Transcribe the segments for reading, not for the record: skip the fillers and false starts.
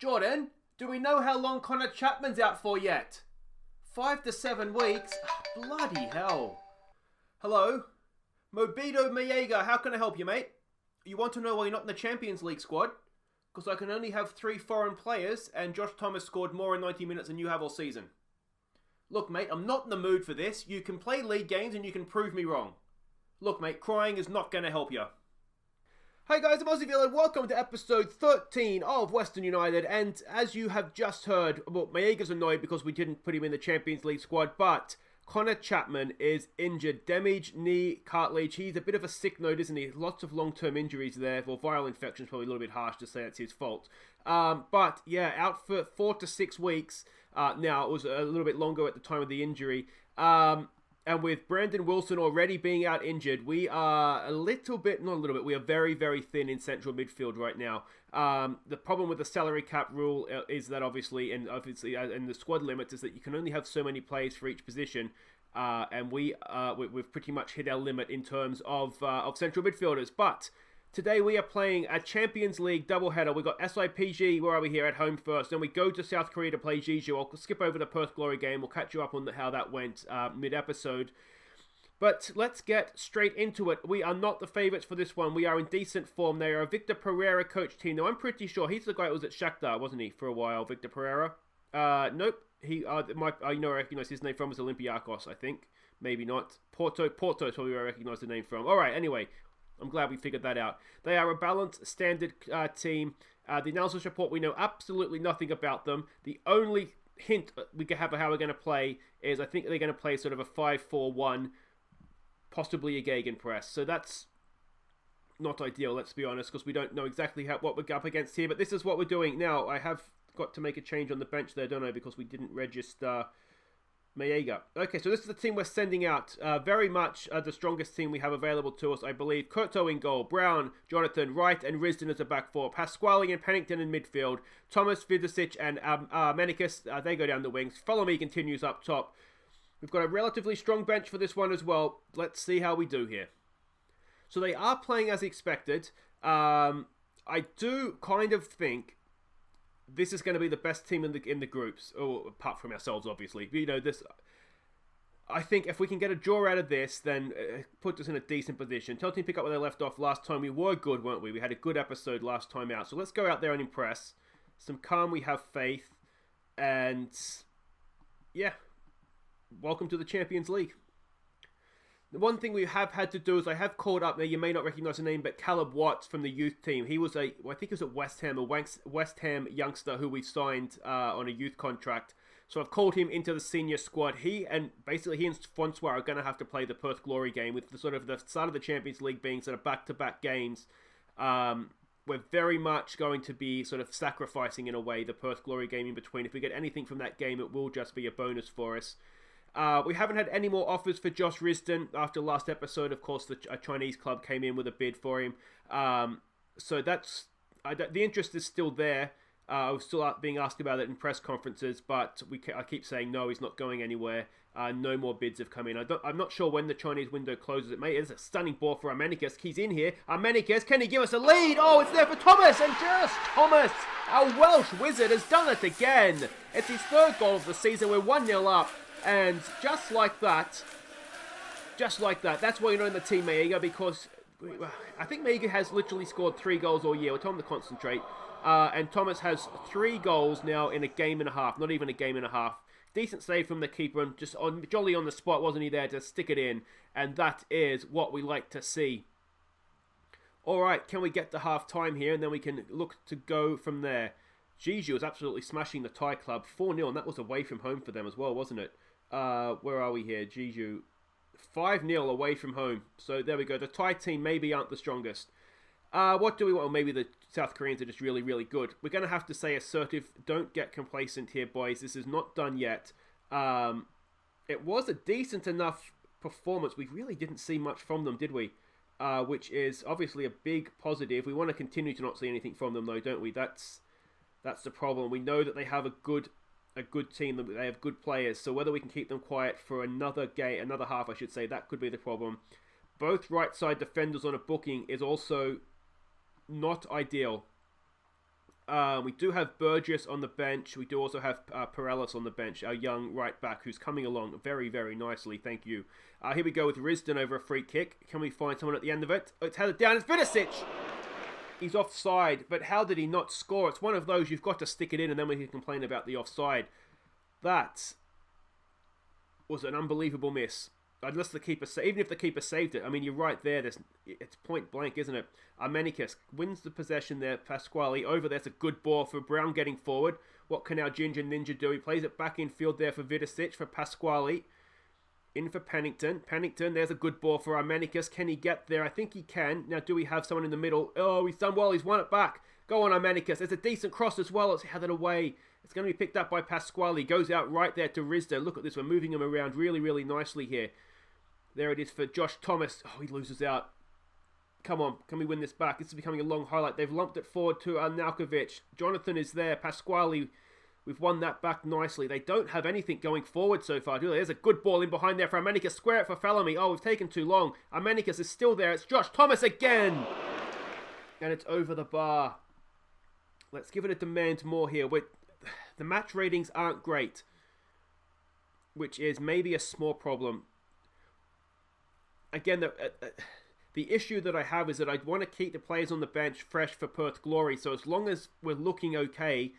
Jordan, do we know how long Connor Chapman's out for yet? 5 to 7 weeks? Bloody hell. Hello? Mobito Mayega, how can I help you, mate? You want to know why you're not in the Champions League squad? Because I can only have 3 foreign players, and Josh Thomas scored more in 90 minutes than you have all season. Look, mate, I'm not in the mood for this. You can play league games and you can prove me wrong. Look, mate, crying is not going to help you. Hi guys, I'm Aussie and welcome to episode 13 of Western United, and as you have just heard, well, Maega's annoyed because we didn't put him in the Champions League squad, but Connor Chapman is injured. Damaged knee cartilage. He's a bit of a sick note, isn't he? Lots of long-term injuries there. Well, viral infection's probably a little bit harsh to say it's his fault. But yeah, out for 4 to 6 weeks. Now, it was a little bit longer at the time of the injury. And with Brandon Wilson already being out injured, we are we are very, very thin in central midfield right now. The problem with the salary cap rule is that obviously and the squad limits is that you can only have so many players for each position. And we've pretty much hit our limit in terms of central midfielders. But today we are playing a Champions League doubleheader. We've got SIPG, where are we here, at home first. Then we go to South Korea to play Jeju. I'll skip over the Perth Glory game. We'll catch you up on how that went mid-episode. But let's get straight into it. We are not the favourites for this one. We are in decent form. They are a Victor Pereira coach team. Now, I'm pretty sure he's the guy that was at Shakhtar, wasn't he, for a while, Victor Pereira? Nope. I recognise his name from is Olympiacos, I think. Maybe not. Porto is probably where I recognise the name from. All right, anyway. I'm glad we figured that out. They are a balanced, standard team. The analysis report, we know absolutely nothing about them. The only hint we can have of how we're going to play is I think they're going to play sort of a 5-4-1, possibly a gegenpress. So that's not ideal, let's be honest, because we don't know exactly what we're up against here. But this is what we're doing. Now, I have got to make a change on the bench there, don't I? Because we didn't register Mayega. Okay, so this is the team we're sending out. Very much the strongest team we have available to us, I believe. Kurto in goal, Brown, Jonathan, Wright, and Risdon as a back four. Pasquale and Pennington in midfield. Thomas, Vidicic, and Menikis, they go down the wings. Follow Me continues up top. We've got a relatively strong bench for this one as well. Let's see how we do here. So they are playing as expected. I do kind of think this is going to be the best team in the groups, or apart from ourselves, obviously. You know, I think if we can get a draw out of this, then it puts us in a decent position. Tell team pick up where they left off last time. We were good, weren't we? We had a good episode last time out. So let's go out there and impress. Some calm, we have faith. And yeah, welcome to the Champions League. The one thing we have had to do is I have called up, now you may not recognise the name, but Caleb Watts from the youth team. He was I think he was at West Ham, a West Ham youngster who we signed on a youth contract. So I've called him into the senior squad. He and Francois are going to have to play the Perth Glory game with the start of the Champions League being sort of back-to-back games. We're very much going to be sort of sacrificing in a way the Perth Glory game in between. If we get anything from that game, it will just be a bonus for us. We haven't had any more offers for Josh Risdon after last episode. Of course, a Chinese club came in with a bid for him. So that's the interest is still there. I was still being asked about it in press conferences, but I keep saying no, he's not going anywhere. No more bids have come in. I'm not sure when the Chinese window closes. It's a stunning ball for Menikis. He's in here. Menikis, can he give us a lead? Oh, it's there for Thomas, and just Thomas, our Welsh wizard, has done it again. It's his third goal of the season. We're 1-0 up. And just like that, that's why you're not in the team, Mayega, because I think Mayega has literally scored 3 goals all year. We'll tell him to concentrate. And Thomas has 3 goals now in a game and a half, not even a game and a half. Decent save from the keeper, and just jolly on the spot, wasn't he, there to stick it in? And that is what we like to see. All right, can we get to half-time here, and then we can look to go from there. Jeju was absolutely smashing the Thai club, 4-0, and that was away from home for them as well, wasn't it? Where are we here? Jeju, 5-0 away from home. So there we go. The Thai team maybe aren't the strongest. What do we want? Well, maybe the South Koreans are just really, really good. We're going to have to say assertive. Don't get complacent here, boys. This is not done yet. It was a decent enough performance. We really didn't see much from them, did we? Which is obviously a big positive. We want to continue to not see anything from them, though, don't we? That's the problem. We know that they have a good team, that they have good players. So whether we can keep them quiet for another half, I should say, that could be the problem. Both right side defenders on a booking is also not ideal. We do have Burgess on the bench. We do also have Perellis on the bench, our young right back who's coming along very, very nicely. Thank you. Here we go with Risdon over a free kick. Can we find someone at the end of it? Oh, it's headed down. It's Vidicic! He's offside, but how did he not score? It's one of those you've got to stick it in and then we can complain about the offside. That was an unbelievable miss. Unless the keeper, even if the keeper saved it, I mean, you're right there. It's point blank, isn't it? Armenicus wins the possession there. Pasquale over there's a good ball for Brown getting forward. What can our Ginger Ninja do? He plays it back in field there for Vidicic, for Pasquale. In for Pennington. Pennington, there's a good ball for Armenicus. Can he get there? I think he can. Now, do we have someone in the middle? Oh, he's done well. He's won it back. Go on, Armenicus. There's a decent cross as well. It's headed away. It's going to be picked up by Pasquale. Goes out right there to Risdon. Look at this. We're moving him around really, really nicely here. There it is for Josh Thomas. Oh, he loses out. Come on, can we win this back? This is becoming a long highlight. They've lumped it forward to Nalkovic. Jonathan is there. Pasquale, we've won that back nicely. They don't have anything going forward so far, do they? There's a good ball in behind there for Armenicus. Square it for Felamy. Oh, we've taken too long. Armenicus is still there. It's Josh Thomas again. And it's over the bar. Let's give it a demand more here. The match ratings aren't great, which is maybe a small problem. Again, the issue that I have is that I want to keep the players on the bench fresh for Perth Glory. So as long as we're looking okay,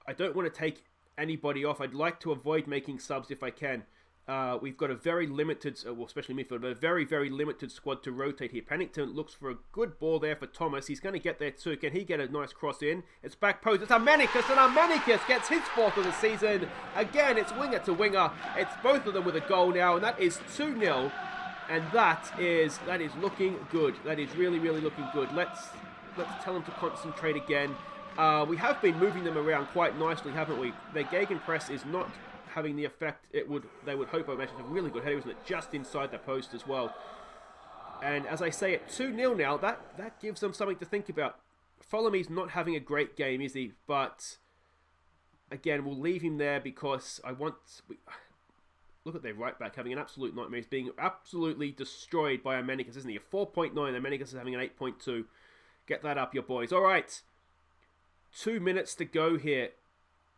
I don't want to take anybody off. I'd like to avoid making subs if I can. We've got a very limited, well, especially midfield, but a very, very limited squad to rotate here. Pennington looks for a good ball there for Thomas. He's going to get there too. Can he get a nice cross in? It's back post. It's Armenicus, and Armenicus gets his fourth of the season. Again, it's winger to winger. It's both of them with a goal now, and that is 2-0. And that is looking good. That is really, really looking good. Let's tell them to concentrate again. We have been moving them around quite nicely, haven't we? Their gegenpress is not having the effect they would hope. I mentioned a really good header, wasn't it? Just inside the post as well. And as I say, at 2-0 now, that gives them something to think about. Folomy's not having a great game, is he? But again, we'll leave him there because look at their right back having an absolute nightmare. He's being absolutely destroyed by Armenicus, isn't he? A 4.9. Armenicus is having an 8.2. Get that up, your boys. All right. 2 minutes to go here.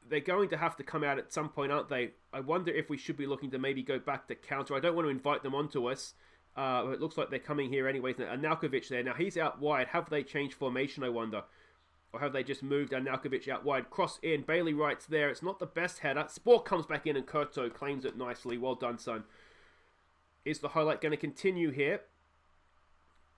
They're going to have to come out at some point, aren't they? I wonder if we should be looking to maybe go back to counter. I don't want to invite them onto us. It looks like they're coming here anyways. And Nalkovic there. Now, he's out wide. Have they changed formation, I wonder? Or have they just moved Nalkovic out wide? Cross in. Bailey Wright's there. It's not the best header. Sport comes back in and Kurto claims it nicely. Well done, son. Is the highlight going to continue here?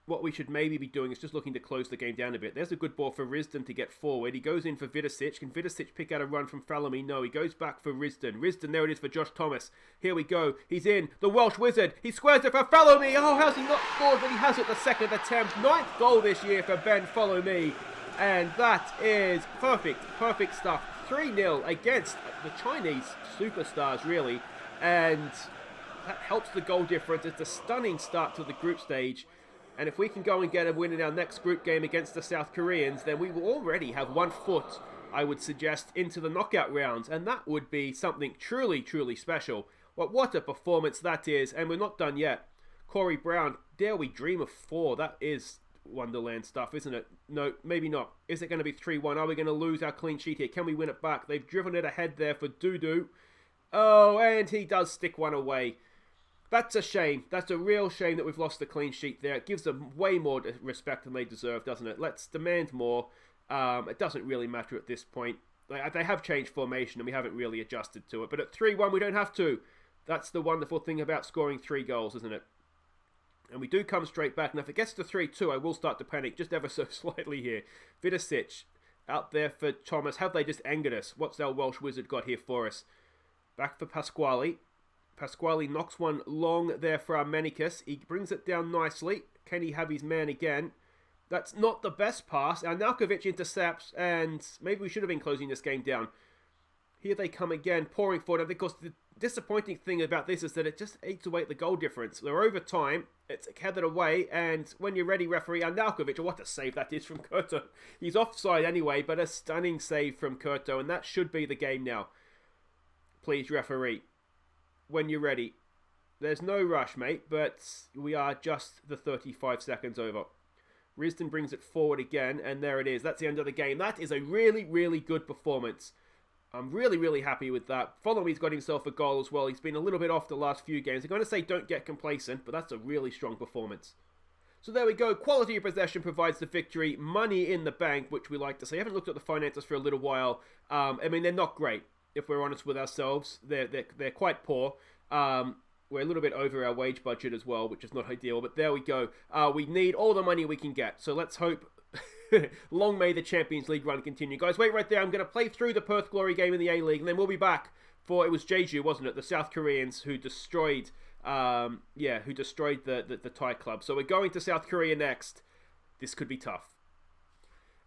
What we should maybe be doing is just looking to close the game down a bit. There's a good ball for Risdon to get forward. He goes in for Vidicic. Can Vidicic pick out a run from Felamy? No, he goes back for Risdon. Risdon, there it is for Josh Thomas. Here we go. He's in. The Welsh Wizard. He squares it for Felamy. Oh, how's he not scored? But he has it the second attempt. 9th goal this year for Ben Follow-Me. And that is perfect. Perfect stuff. 3-0 against the Chinese superstars, really. And that helps the goal difference. It's a stunning start to the group stage. And if we can go and get a win in our next group game against the South Koreans, then we will already have 1 foot, I would suggest, into the knockout rounds. And that would be something truly, truly special. Well, what a performance that is. And we're not done yet. Corey Brown, dare we dream of 4? That is Wonderland stuff, isn't it? No, maybe not. Is it going to be 3-1? Are we going to lose our clean sheet here? Can we win it back? They've driven it ahead there for Dudu. Oh, and he does stick one away. That's a shame. That's a real shame that we've lost the clean sheet there. It gives them way more respect than they deserve, doesn't it? Let's demand more. It doesn't really matter at this point. They have changed formation and we haven't really adjusted to it. But at 3-1, we don't have to. That's the wonderful thing about scoring 3 goals, isn't it? And we do come straight back. Now, if it gets to 3-2, I will start to panic just ever so slightly here. Vidicic out there for Thomas. Have they just angered us? What's our Welsh Wizard got here for us? Back for Pasquale. Pasquale knocks one long there for Armenicus. He brings it down nicely. Can he have his man again? That's not the best pass. And Nalkovic intercepts. And maybe we should have been closing this game down. Here they come again, pouring forward. And of course, the disappointing thing about this is that it just eats away at the goal difference. They're over time. It's headed away. And when you're ready, referee, and Nalkovic, what a save that is from Kurto. He's offside anyway, but a stunning save from Kurto. And that should be the game now. Please, referee. When you're ready. There's no rush, mate, but we are just the 35 seconds over. Risdon brings it forward again, and there it is. That's the end of the game. That is a really, really good performance. I'm really, really happy with that. Following's got himself a goal as well. He's been a little bit off the last few games. I'm going to say don't get complacent, but that's a really strong performance. So there we go. Quality of possession provides the victory. Money in the bank, which we like to say. I haven't looked at the finances for a little while. I mean, they're not great, if we're honest with ourselves. They're quite poor. We're a little bit over our wage budget as well, which is not ideal. But there we go. We need all the money we can get. So let's hope... long may the Champions League run continue. Guys, wait right there. I'm going to play through the Perth Glory game in the A-League, and then we'll be back for... It was Jeju, wasn't it? The South Koreans who destroyed... who destroyed the Thai club. So we're going to South Korea next. This could be tough.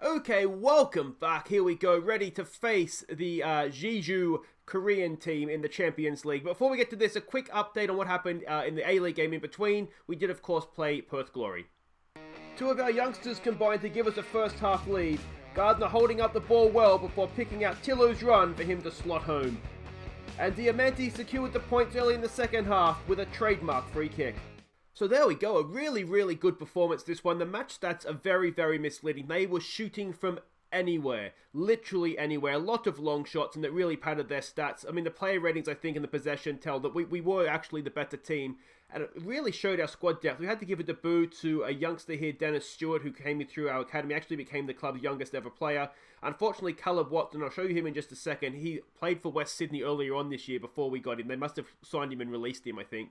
Okay, welcome back. Here we go, ready to face the Jeju Korean team in the Champions League. Before we get to this, a quick update on what happened in the A-League game in between. We did, of course, play Perth Glory. Two of our youngsters combined to give us a first half lead. Gardner holding up the ball well before picking out Tillo's run for him to slot home. And Diamanti secured the points early in the second half with a trademark free kick. So there we go, a really, really good performance this one. The match stats are very, very misleading. They were shooting from anywhere, literally anywhere. A lot of long shots, and it really padded their stats. I mean, the player ratings, I think, in the possession tell that we were actually the better team. And it really showed our squad depth. We had to give a debut to a youngster here, Dennis Stewart, who came through our academy, actually became the club's youngest ever player. Unfortunately, Caleb Watson, I'll show you him in just a second. He played for West Sydney earlier on this year before we got him. They must have signed him and released him, I think.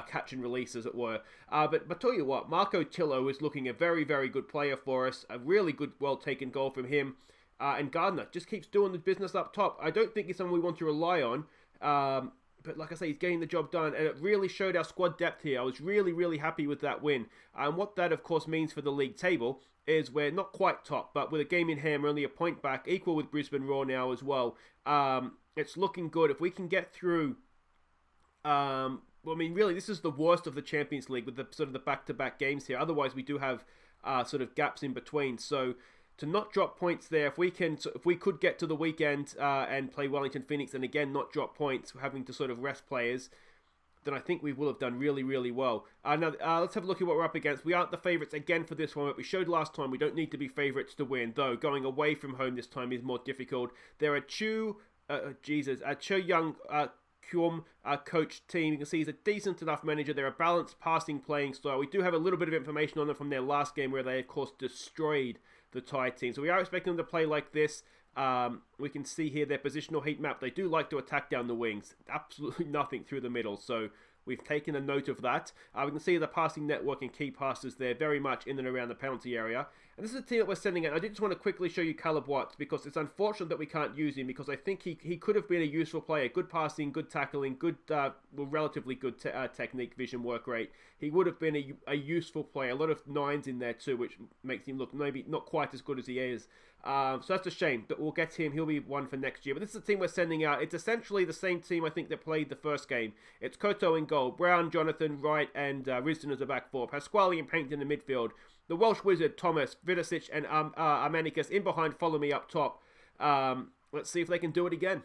Catch and release, as it were. But tell you what, Marco Tillo is looking a very, very good player for us. A really good, well-taken goal from him. And Gardner just keeps doing the business up top. I don't think he's someone we want to rely on. But like I say, he's getting the job done, and it really showed our squad depth here. I was really, really happy with that win. And what that, of course, means for the league table is we're not quite top, but with a game in hand, we're only a point back, equal with Brisbane Roar now as well. It's looking good. If we can get through... well, I mean, really, this is the worst of the Champions League with the sort of the back-to-back games here. Otherwise, we do have sort of gaps in between. So... to not drop points there, if we could get to the weekend and play Wellington Phoenix and again not drop points, having to sort of rest players, then I think we will have done really, really well. Now, let's have a look at what we're up against. We aren't the favourites again for this one, but we showed last time we don't need to be favourites to win, though going away from home this time is more difficult. They're a Chu Young Kuom coach team. You can see he's a decent enough manager. They're a balanced passing playing style. We do have a little bit of information on them from their last game where they, of course, destroyed the Thai team. So we are expecting them to play like this. We can see here their positional heat map. They do like to attack down the wings. Absolutely nothing through the middle. So we've taken a note of that. We can see the passing network and key passes there very much in and around the penalty area. And this is a team that we're sending out. I did just want to quickly show you Caleb Watts because it's unfortunate that we can't use him because I think he could have been a useful player. Good passing, good tackling, good, relatively good technique, vision, work rate. He would have been a useful player. A lot of nines in there too, which makes him look maybe not quite as good as he is. So that's a shame, but we'll get him. He'll be one for next year. But this is the team we're sending out. It's essentially the same team I think that played the first game. It's Koto in goal, Brown, Jonathan, Wright, and Risdon as the back four. Pasquale and Pankton in the midfield. The Welsh Wizard, Thomas, Vidicic, and Armanicus in behind, follow me up top. Let's see if they can do it again.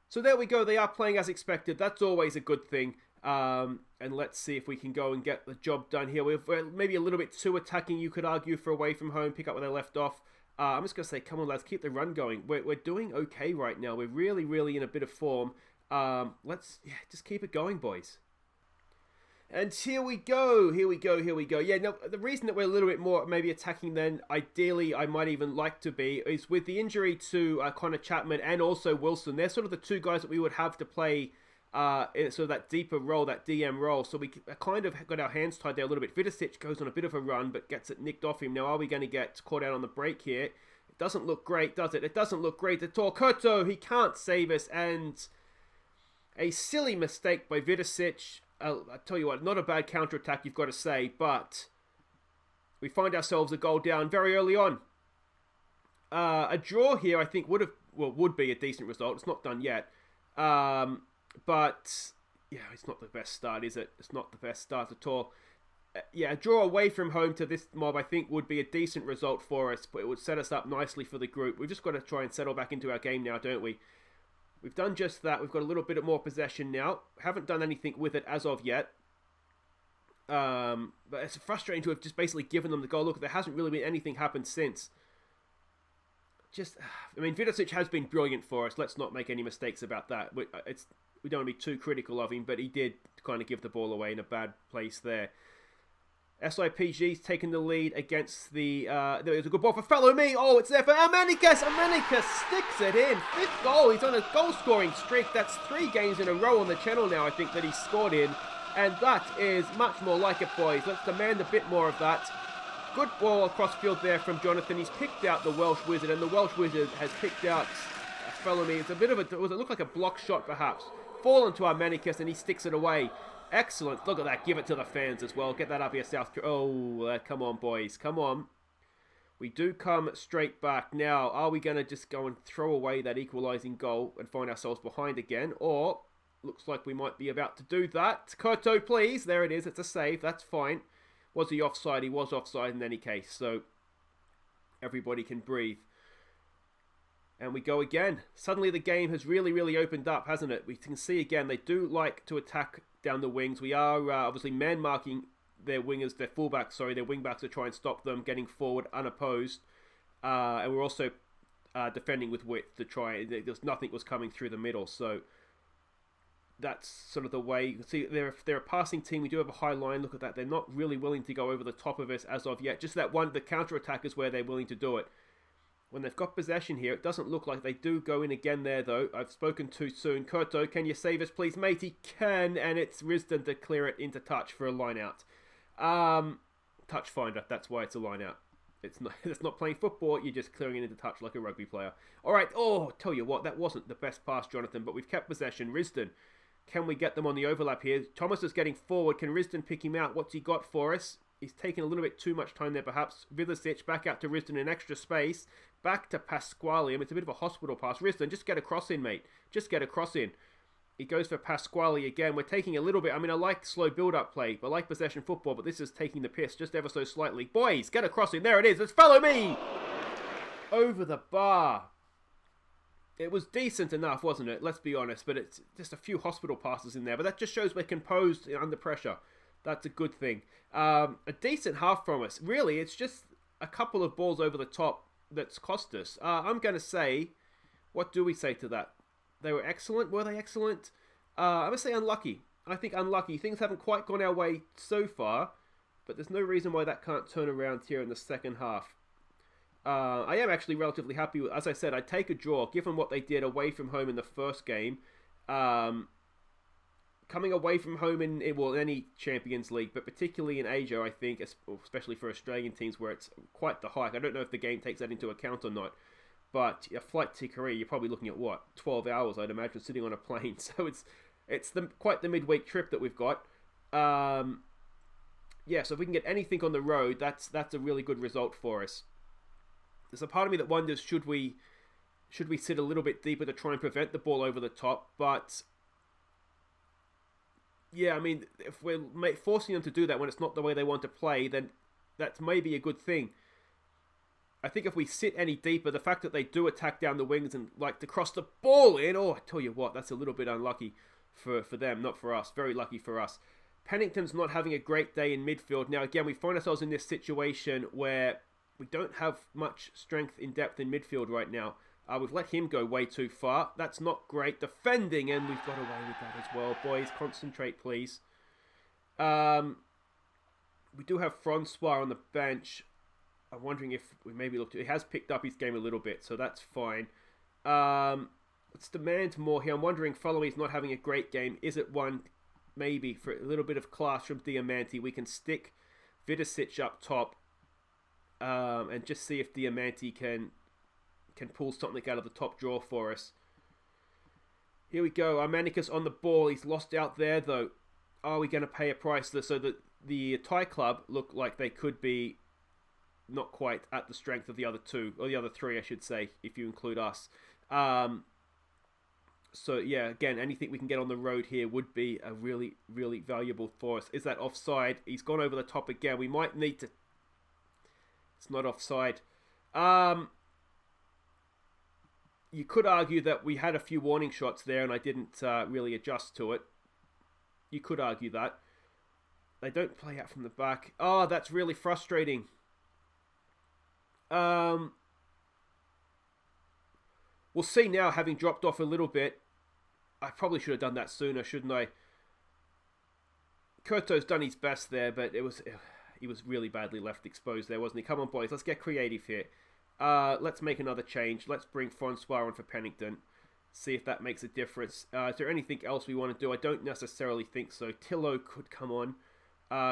So there we go. They are playing as expected. That's always a good thing. And let's see if we can go and get the job done here. We're maybe a little bit too attacking, you could argue, for away from home. Pick up where they left off. I'm just going to say, come on, lads, keep the run going. We're doing okay right now. We're really, really in a bit of form. Let's just keep it going, boys. And here we go. Yeah, now, the reason that we're a little bit more maybe attacking than ideally I might even like to be is with the injury to Connor Chapman and also Wilson. They're sort of the two guys that we would have to play in sort of that deeper role, that DM role. So we kind of got our hands tied there a little bit. Vidicic goes on a bit of a run, but gets it nicked off him. Now, are we going to get caught out on the break here? It doesn't look great, does it? It doesn't look great at all. Koto, he can't save us, and a silly mistake by Vidicic. I tell you what, not a bad counter-attack, you've got to say, but we find ourselves a goal down very early on. A draw here, I think, would be a decent result. It's not done yet. But, yeah, it's not the best start, is it? It's not the best start at all. A draw away from home to this mob, I think, would be a decent result for us, but it would set us up nicely for the group. We've just got to try and settle back into our game now, don't we? We've done just that. We've got a little bit more possession now. Haven't done anything with it as of yet. But it's frustrating to have just basically given them the goal. Look, there hasn't really been anything happen since. Vidicic has been brilliant for us. Let's not make any mistakes about that. We don't want to be too critical of him, but he did kind of give the ball away in a bad place there. SIPG's taken the lead against the... there's a good ball for Follow Me. Oh, it's there for Amanicus. Amanicus sticks it in. 5th goal. He's on a goal-scoring streak. That's 3 games in a row on the channel now, I think, that he's scored in. And that is much more like it, boys. Let's demand a bit more of that. Good ball across field there from Jonathan. He's picked out the Welsh Wizard, and the Welsh Wizard has picked out Follow Me. It's a bit of a... It looked like a block shot, perhaps. Fallen to Amanicus, and he sticks it away. Excellent. Look at that. Give it to the fans as well. Get that up here, South. Oh, come on, boys. Come on. We do come straight back. Now, are we going to just go and throw away that equalising goal and find ourselves behind again? Or, looks like we might be about to do that. Koto, please. There it is. It's a save. That's fine. Was he offside? He was offside in any case. So, everybody can breathe. And we go again. Suddenly the game has really, really opened up, hasn't it? We can see again, they do like to attack down the wings. We are obviously man-marking their wingers, their fullbacks, sorry, their wingbacks to try and stop them getting forward unopposed. And we're also defending with width to try. Nothing was coming through the middle, so that's sort of the way. You can see they're a passing team. We do have a high line. Look at that. They're not really willing to go over the top of us as of yet. Just that one, the counter-attack is where they're willing to do it. When they've got possession here, it doesn't look like they do go in again there, though. I've spoken too soon. Koto, can you save us, please, mate? He can, and it's Risdon to clear it into touch for a line-out. Touch finder, that's why it's a line-out. It's not playing football, you're just clearing it into touch like a rugby player. All right, tell you what, that wasn't the best pass, Jonathan, but we've kept possession. Risdon, can we get them on the overlap here? Thomas is getting forward. Can Risdon pick him out? What's he got for us? He's taken a little bit too much time there, perhaps. Vidicic back out to Risdon in extra space. Back to Pasquale. It's a bit of a hospital pass. Risdon, just get a cross in, mate. Just get a cross in. He goes for Pasquale again. We're taking a little bit... I like slow build-up play. I like possession football, but this is taking the piss just ever so slightly. Boys, get a cross in. There it is. Let's Follow Me! Over the bar. It was decent enough, wasn't it? Let's be honest. But it's just a few hospital passes in there. But that just shows we're composed under pressure. That's a good thing. A decent half from us. Really, it's just a couple of balls over the top that's cost us. I'm going to say, what do we say to that? They were excellent. Were they excellent? I'm going to say unlucky. I think unlucky. Things haven't quite gone our way so far, but there's no reason why that can't turn around here in the second half. I am actually relatively happy with, as I said, I'd take a draw, given what they did away from home in the first game. Coming away from home in any Champions League, but particularly in Asia, I think, especially for Australian teams where it's quite the hike. I don't know if the game takes that into account or not, but a flight to Korea, you're probably looking at, 12 hours, I'd imagine, sitting on a plane. So it's quite the midweek trip that we've got. So if we can get anything on the road, that's a really good result for us. There's a part of me that wonders, should we sit a little bit deeper to try and prevent the ball over the top, but... Yeah, if we're forcing them to do that when it's not the way they want to play, then that's maybe a good thing. I think if we sit any deeper, the fact that they do attack down the wings and like to cross the ball in, I tell you what, that's a little bit unlucky for them, not for us. Very lucky for us. Pennington's not having a great day in midfield. Now, again, we find ourselves in this situation where we don't have much strength in depth in midfield right now. We've let him go way too far. That's not great defending, and we've got away with that as well. Boys, concentrate, please. We do have Francois on the bench. I'm wondering if we maybe look... He has picked up his game a little bit, so that's fine. Let's demand more here. I'm wondering, Follow Me's not having a great game. Is it one, maybe, for a little bit of class from Diamanti? We can stick Vidicic up top and just see if Diamanti can pull something out of the top drawer for us. Here we go. Armanicus on the ball. He's lost out there, though. Are we going to pay a price? So that the Thai club look like they could be not quite at the strength of the other two, or the other three, I should say, if you include us. So, yeah, again, anything we can get on the road here would be a really, really valuable for us. Is that offside? He's gone over the top again. We might need to... It's not offside. You could argue that we had a few warning shots there and I didn't really adjust to it. You could argue that. They don't play out from the back. Oh, that's really frustrating. We'll see now, having dropped off a little bit. I probably should have done that sooner, shouldn't I? Kurto's done his best there, but he was really badly left exposed there, wasn't he? Come on, boys, let's get creative here. Let's make another change. Let's bring Francois on for Pennington. See if that makes a difference. Is there anything else we want to do? I don't necessarily think so. Tillo could come on.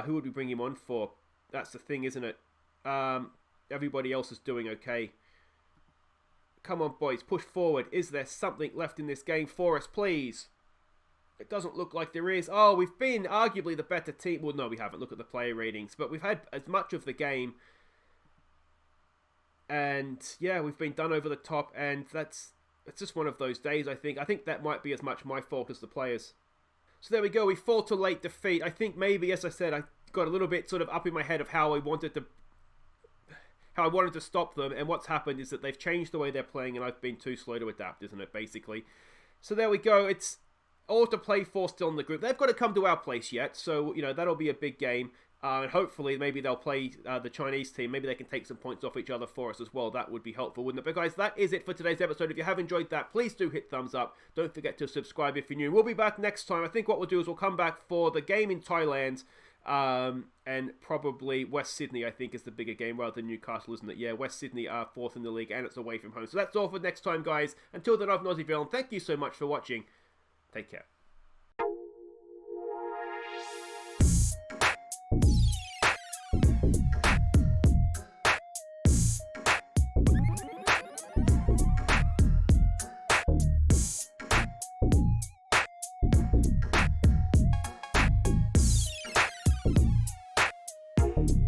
Who would we bring him on for? That's the thing, isn't it? Everybody else is doing okay. Come on, boys, push forward. Is there something left in this game for us, please? It doesn't look like there is. Oh, we've been arguably the better team. Well, no, we haven't. Look at the player ratings. But we've had as much of the game. And, yeah, we've been done over the top. And it's just one of those days, I think. I think that might be as much my fault as the players. So there we go. We fall to late defeat. I think maybe, as I said, I got a little bit sort of up in my head of how I wanted to stop them, and what's happened is that they've changed the way they're playing, and I've been too slow to adapt, isn't it, basically? So there we go. It's all to play for still in the group. They've got to come to our place yet, so, you know, that'll be a big game. And hopefully, maybe they'll play the Chinese team. Maybe they can take some points off each other for us as well. That would be helpful, wouldn't it? But guys, that is it for today's episode. If you have enjoyed that, please do hit thumbs up. Don't forget to subscribe if you're new. We'll be back next time. I think what we'll do is we'll come back for the game in Thailand. And probably West Sydney, I think, is the bigger game rather than Newcastle, isn't it? Yeah, West Sydney are 4th in the league, and it's away from home. So that's all for next time, guys. Until then, I've been Aussie Villain. Thank you so much for watching. Take care.